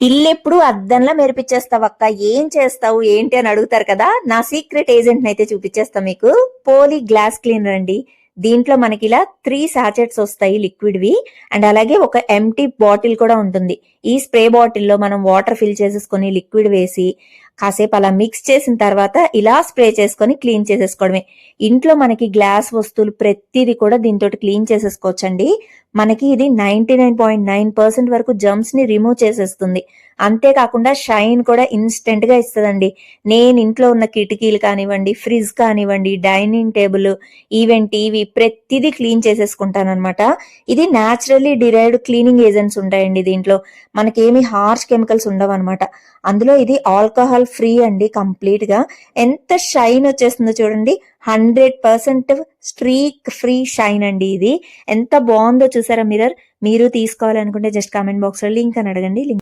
ఇల్లెప్పుడు అద్దంలా మెరిపిచ్చేస్తావక్క, ఏం చేస్తావు ఏంటి అని అడుగుతారు కదా. నా సీక్రెట్ ఏజెంట్ అయితే చూపించేస్తా మీకు. పోలీ గ్లాస్ క్లీనర్ అండి. దీంట్లో మనకి ఇలా 3 సాచెట్స్ వస్తాయి లిక్విడ్ వి, అండ్ అలాగే ఒక ఎంటీ బాటిల్ కూడా ఉంటుంది. ఈ స్ప్రే బాటిల్లో మనం వాటర్ ఫిల్ చేసేసుకొని లిక్విడ్ వేసి కాసేపు అలా మిక్స్ చేసిన తర్వాత ఇలా స్ప్రే చేసుకొని క్లీన్ చేసేసుకోవడమే. ఇంట్లో మనకి గ్లాస్ వస్తువులు ప్రతిదీ కూడా దీంతో క్లీన్ చేసేసుకోవచ్చండి. మనకి ఇది 99.9% వరకు జర్మ్స్ ని రిమూవ్ చేసేస్తుంది. అంతేకాకుండా షైన్ కూడా ఇన్స్టెంట్ గా ఇస్తుందండి. నేను ఇంట్లో ఉన్న కిటికీలు కానివ్వండి, ఫ్రిడ్జ్ కానివ్వండి, డైనింగ్ టేబుల్, ఈవెన్ టీవీ ప్రతిదీ క్లీన్ చేసేసుకుంటాను అనమాట. ఇది న్యాచురల్లీ డిరైవ్డ్ క్లీనింగ్ ఏజెంట్స్ ఉంటాయండి దీంట్లో. మనకేమి హార్ష్ కెమికల్స్ ఉండవు అనమాట. అందులో ఇది ఆల్కహాల్ ఫ్రీ అండి కంప్లీట్ గా. ఎంత షైన్ వచ్చేస్తుందో చూడండి. 100% స్ట్రీక్ ఫ్రీ షైన్ అండి ఇది. ఎంత బాగుందో చూసారా మిర్రర్. మీరు తీసుకోవాలనుకుంటే జస్ట్ కామెంట్ బాక్స్ లో లింక్ అని అడగండి.